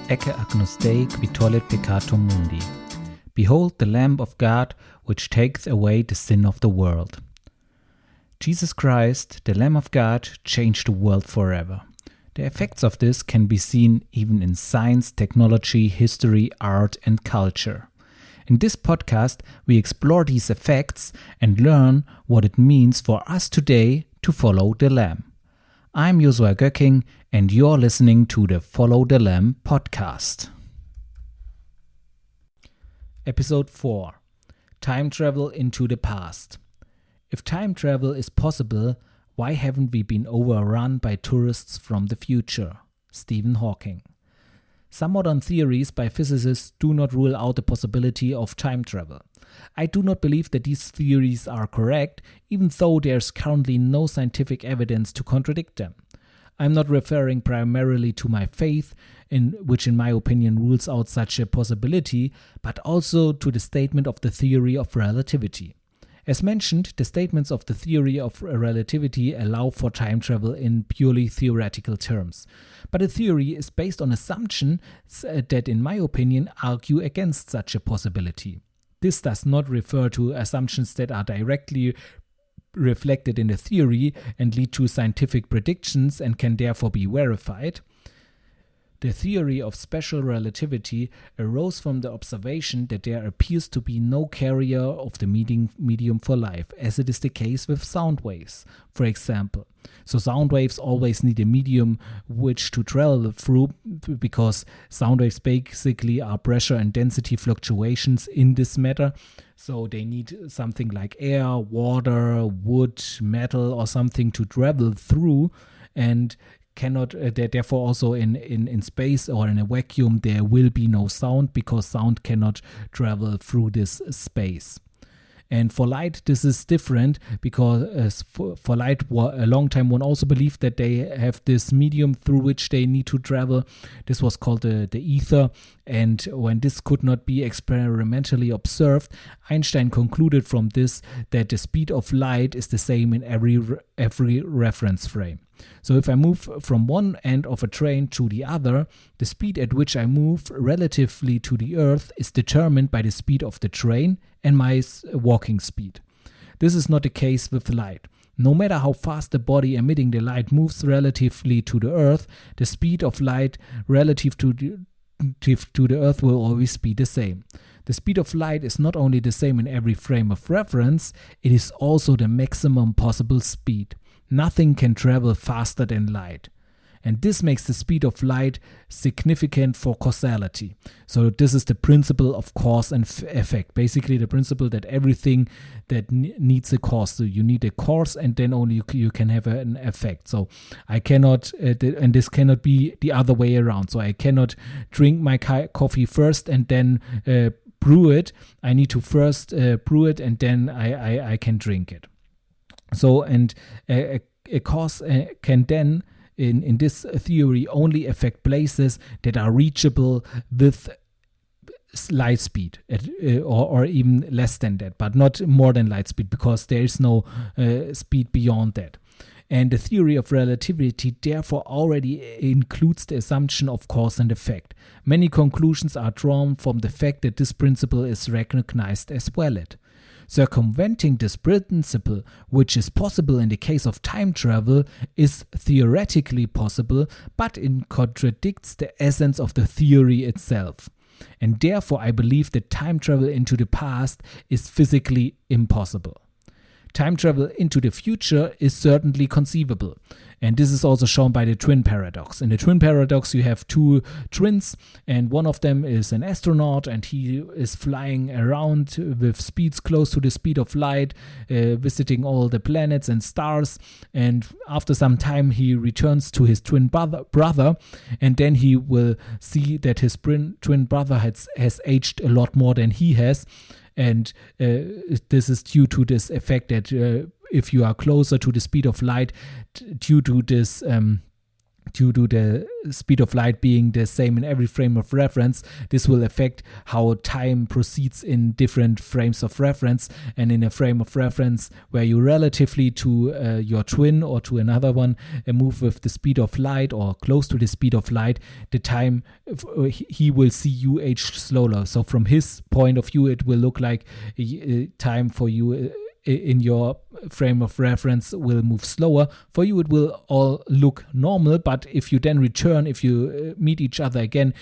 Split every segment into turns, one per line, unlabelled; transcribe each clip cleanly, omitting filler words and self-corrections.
Ecce agnostai qui tollit peccatum mundi. Behold the Lamb of God, which taketh away the sin of the world. Jesus Christ, the Lamb of God, changed the world forever. The effects of this can be seen even in science, technology, history, art, and culture. In this podcast, we explore these effects and learn what it means for us today to follow the Lamb. I'm Joshua Göcking, and you're listening to the Follow the Lamb podcast. Episode 4. Time Travel into the Past. If time travel is possible, why haven't we been overrun by tourists from the future? Stephen Hawking. Some modern theories by physicists do not rule out the possibility of time travel. I do not believe that these theories are correct, even though there's currently no scientific evidence to contradict them. I'm not referring primarily to my faith, which in my opinion rules out such a possibility, but also to the statement of the theory of relativity. As mentioned, the statements of the theory of relativity allow for time travel in purely theoretical terms. But the theory is based on assumptions that, in my opinion, argue against such a possibility. This does not refer to assumptions that are directly reflected in the theory and lead to scientific predictions and can therefore be verified. The theory of special relativity arose from the observation that there appears to be no carrier of the medium for life, as it is the case with sound waves, for example. So sound waves always need a medium which to travel through, because sound waves basically are pressure and density fluctuations in this matter. So they need something like air, water, wood, metal, or something to travel through, and cannot therefore also in space or in a vacuum there will be no sound, because sound cannot travel through this space. And for light this is different, because for light a long time one also believed that they have this medium through which they need to travel. This was called the ether, and when this could not be experimentally observed, Einstein concluded from this that the speed of light is the same in every reference frame. So if I move from one end of a train to the other, the speed at which I move relatively to the Earth is determined by the speed of the train and my walking speed. This is not the case with light. No matter how fast the body emitting the light moves relatively to the Earth, the speed of light relative to the Earth will always be the same. The speed of light is not only the same in every frame of reference, it is also the maximum possible speed. Nothing can travel faster than light. And this makes the speed of light significant for causality. So this is the principle of cause and effect. Basically the principle that everything that needs a cause. So you need a cause and then only you can have an effect. So I cannot, and this cannot be the other way around. So I cannot drink my coffee first and then brew it. I need to first brew it and then I can drink it. So, and a cause can then, in this theory, only affect places that are reachable with light speed, or even less than that, but not more than light speed, because there is no speed beyond that. And the theory of relativity therefore already includes the assumption of cause and effect. Many conclusions are drawn from the fact that this principle is recognized as valid. Circumventing this principle, which is possible in the case of time travel, is theoretically possible, but it contradicts the essence of the theory itself. And therefore I believe that time travel into the past is physically impossible. Time travel into the future is certainly conceivable. And this is also shown by the twin paradox. In the twin paradox, you have two twins, and one of them is an astronaut, and he is flying around with speeds close to the speed of light, visiting all the planets and stars. And after some time, he returns to his twin brother, and then he will see that his twin brother has aged a lot more than he has. And this is due to this effect that if you are closer to the speed of light, due to this due to the speed of light being the same in every frame of reference, this will affect how time proceeds in different frames of reference. And in a frame of reference where you relatively to your twin or to another one move with the speed of light or close to the speed of light, the time he will see you age slower. So from his point of view, it will look like time for you in your frame of reference will move slower. For you, it will all look normal, but if you then return, if you meet each other again,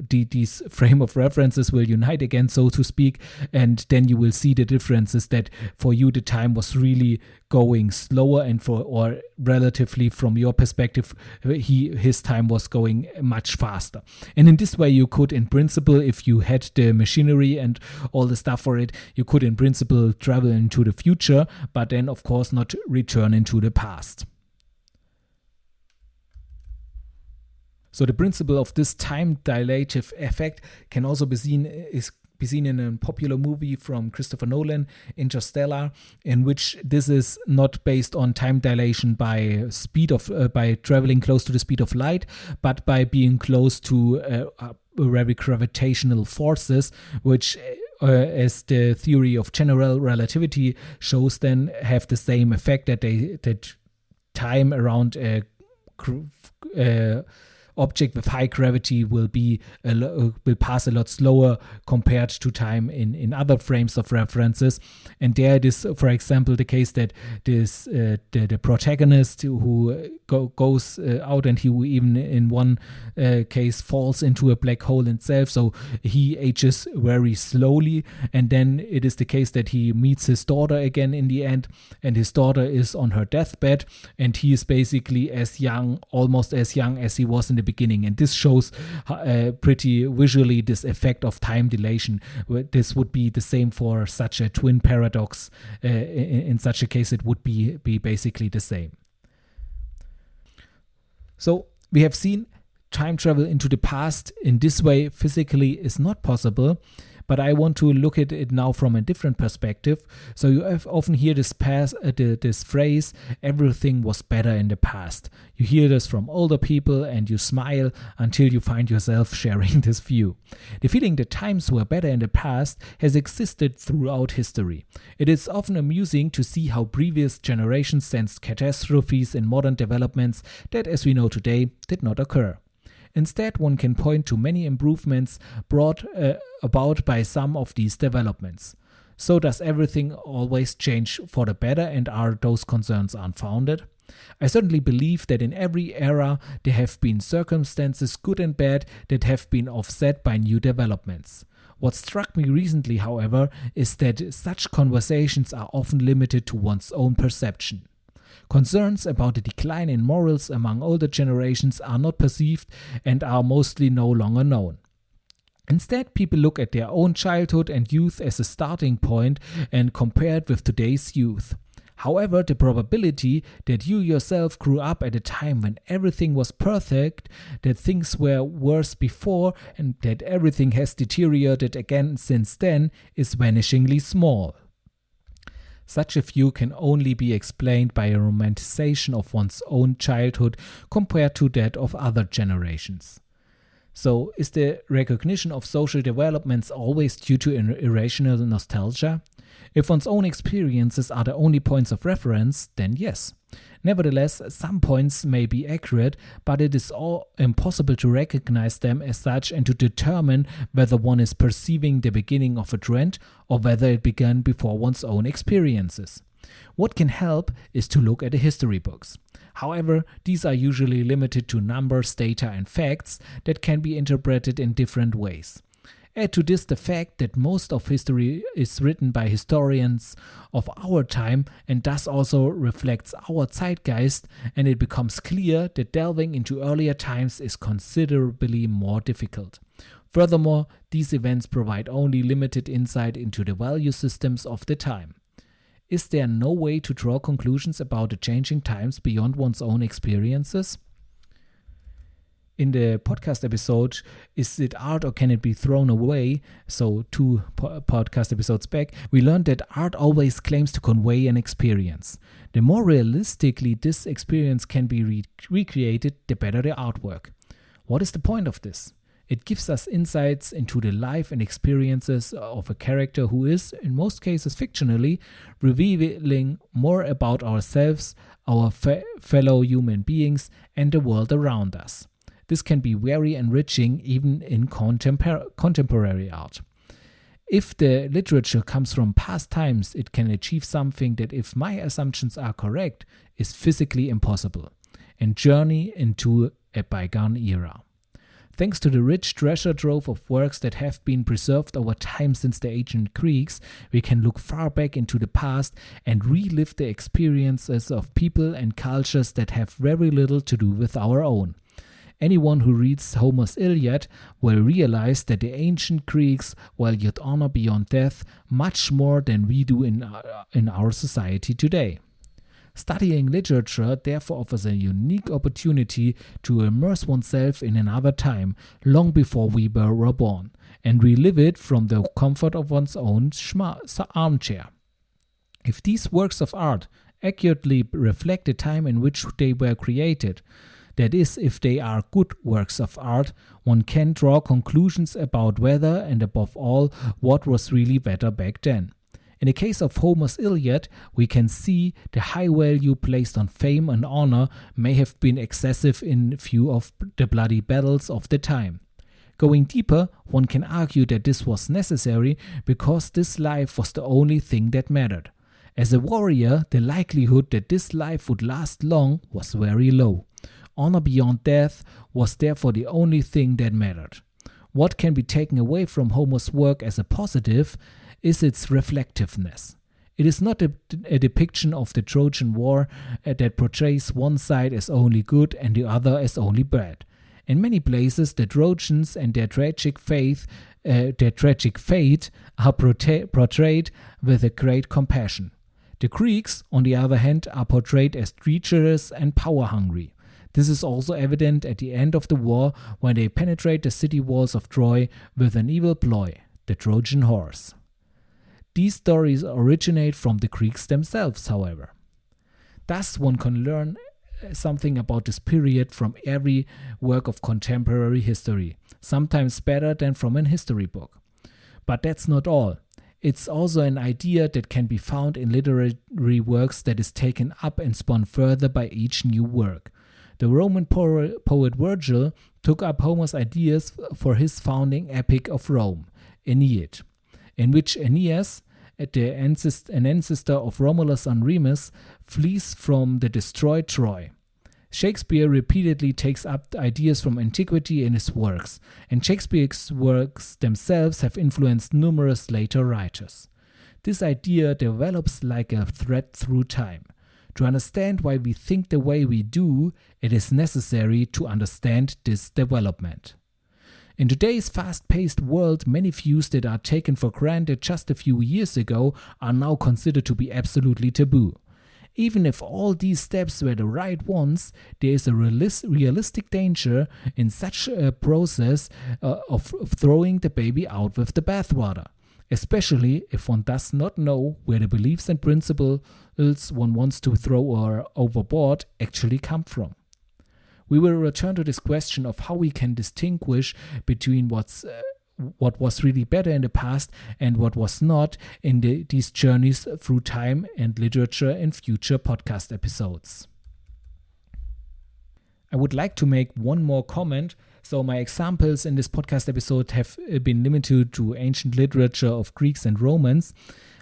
these frame of references will unite again, so to speak, and then you will see the differences that for you the time was really going slower, and or relatively from your perspective his time was going much faster. And in this way you could, in principle, if you had the machinery and all the stuff for it, you could in principle travel into the future, but then of course not return into the past. So the principle of this time dilative effect can also be seen in a popular movie from Christopher Nolan, Interstellar, in which this is not based on time dilation by by traveling close to the speed of light, but by being close to very gravitational forces, which as the theory of general relativity shows, then have the same effect, that time around a object with high gravity will pass a lot slower compared to time in other frames of references. And there it is, for example, the case that this the protagonist who goes out, and he even in one case falls into a black hole himself, so he ages very slowly. And then it is the case that he meets his daughter again in the end, and his daughter is on her deathbed, and he is basically almost as young as he was in the beginning. And this shows pretty visually this effect of time dilation. This would be the same for such a twin paradox. In such a case, it would be basically the same. So we have seen time travel into the past in this way physically is not possible, but I want to look at it now from a different perspective. So you often hear this phrase, everything was better in the past. You hear this from older people and you smile until you find yourself sharing this view. The feeling that times were better in the past has existed throughout history. It is often amusing to see how previous generations sensed catastrophes in modern developments that, as we know today, did not occur. Instead, one can point to many improvements brought about by some of these developments. So does everything always change for the better, and are those concerns unfounded? I certainly believe that in every era there have been circumstances, good and bad, that have been offset by new developments. What struck me recently, however, is that such conversations are often limited to one's own perception. Concerns about the decline in morals among older generations are not perceived and are mostly no longer known. Instead, people look at their own childhood and youth as a starting point and compare it with today's youth. However, the probability that you yourself grew up at a time when everything was perfect, that things were worse before, and that everything has deteriorated again since then is vanishingly small. Such a view can only be explained by a romanticization of one's own childhood compared to that of other generations. So, is the recognition of social developments always due to an irrational nostalgia? If one's own experiences are the only points of reference, then yes. Nevertheless, some points may be accurate, but it is all impossible to recognize them as such and to determine whether one is perceiving the beginning of a trend or whether it began before one's own experiences. What can help is to look at the history books. However, these are usually limited to numbers, data, and facts that can be interpreted in different ways. Add to this the fact that most of history is written by historians of our time and thus also reflects our zeitgeist, and it becomes clear that delving into earlier times is considerably more difficult. Furthermore, these events provide only limited insight into the value systems of the time. Is there no way to draw conclusions about the changing times beyond one's own experiences? in the podcast episode, Is it art or can it be thrown away? So 2 podcast episodes back, we learned that art always claims to convey an experience. The more realistically this experience can be recreated, the better the artwork. What is the point of this? It gives us insights into the life and experiences of a character who is, in most cases fictionally, revealing more about ourselves, our fellow human beings, and the world around us. This can be very enriching even in contemporary art. If the literature comes from past times, it can achieve something that, if my assumptions are correct, is physically impossible, and journey into a bygone era. Thanks to the rich treasure trove of works that have been preserved over time since the ancient Greeks, we can look far back into the past and relive the experiences of people and cultures that have very little to do with our own. Anyone who reads Homer's Iliad will realize that the ancient Greeks valued honor beyond death much more than we do in our society today. Studying literature therefore offers a unique opportunity to immerse oneself in another time long before we were born and relive it from the comfort of one's own armchair. If these works of art accurately reflect the time in which they were created, that is, if they are good works of art, one can draw conclusions about whether and above all what was really better back then. In the case of Homer's Iliad, we can see the high value placed on fame and honor may have been excessive in view of the bloody battles of the time. Going deeper, one can argue that this was necessary because this life was the only thing that mattered. As a warrior, the likelihood that this life would last long was very low. Honor beyond death was therefore the only thing that mattered. What can be taken away from Homer's work as a positive is its reflectiveness. It is not a depiction of the Trojan War that portrays one side as only good and the other as only bad. In many places, the Trojans and their tragic fate are portrayed with a great compassion. The Greeks, on the other hand, are portrayed as treacherous and power-hungry. This is also evident at the end of the war when they penetrate the city walls of Troy with an evil ploy, the Trojan horse. These stories originate from the Greeks themselves, however. Thus, one can learn something about this period from every work of contemporary history, sometimes better than from an history book. But that's not all. It's also an idea that can be found in literary works that is taken up and spun further by each new work. The Roman poet Virgil took up Homer's ideas for his founding epic of Rome, Aeneid, in which Aeneas, an ancestor of Romulus and Remus, flees from the destroyed Troy. Shakespeare repeatedly takes up ideas from antiquity in his works, and Shakespeare's works themselves have influenced numerous later writers. This idea develops like a thread through time. To understand why we think the way we do, it is necessary to understand this development. In today's fast-paced world, many views that are taken for granted just a few years ago are now considered to be absolutely taboo. Even if all these steps were the right ones, there is a realistic danger in such a process of throwing the baby out with the bathwater, especially if one does not know where the beliefs and principles one wants to throw overboard actually come from. We will return to this question of how we can distinguish between what was really better in the past and what was not in these journeys through time and literature in future podcast episodes. I would like to make one more comment. So my examples in this podcast episode have been limited to ancient literature of Greeks and Romans.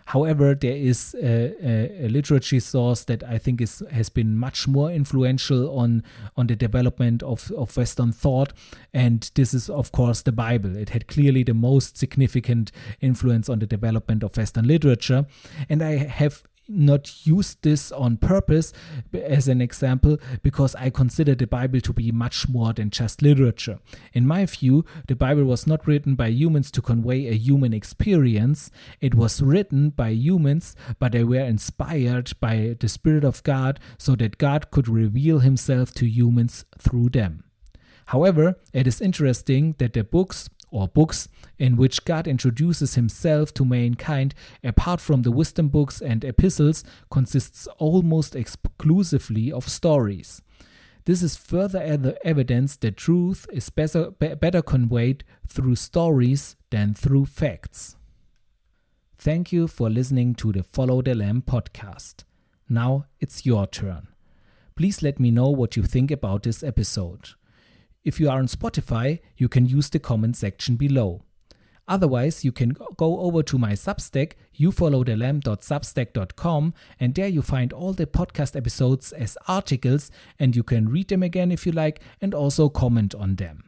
However, there is a literature source that I think has been much more influential on the development of Western thought, and this is, of course, the Bible. It had clearly the most significant influence on the development of Western literature, and I have not used this on purpose as an example because I consider the Bible to be much more than just literature. In my view, the Bible was not written by humans to convey a human experience. It was written by humans, but they were inspired by the Spirit of God so that God could reveal himself to humans through them. However, it is interesting that the books in which God introduces himself to mankind, apart from the wisdom books and epistles, consists almost exclusively of stories. This is further evidence that truth is better conveyed through stories than through facts. Thank you for listening to the Follow the Lamb podcast. Now it's your turn. Please let me know what you think about this episode. If you are on Spotify, you can use the comment section below. Otherwise, you can go over to my Substack, youfollowthelamb.substack.com, and there you find all the podcast episodes as articles, and you can read them again if you like, and also comment on them.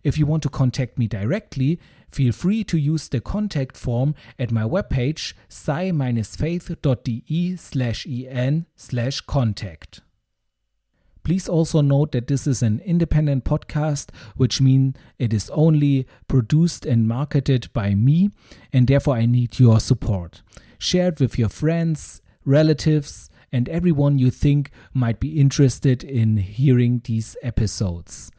If you want to contact me directly, feel free to use the contact form at my webpage sci-faith.de/en/contact. Please also note that this is an independent podcast, which means it is only produced and marketed by me, and therefore I need your support. Share it with your friends, relatives, and everyone you think might be interested in hearing these episodes.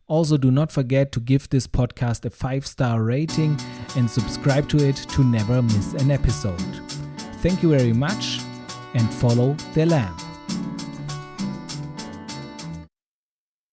Also, do not forget to give this podcast a 5-star rating and subscribe to it to never miss an episode. Thank you very much, and follow the Lamb.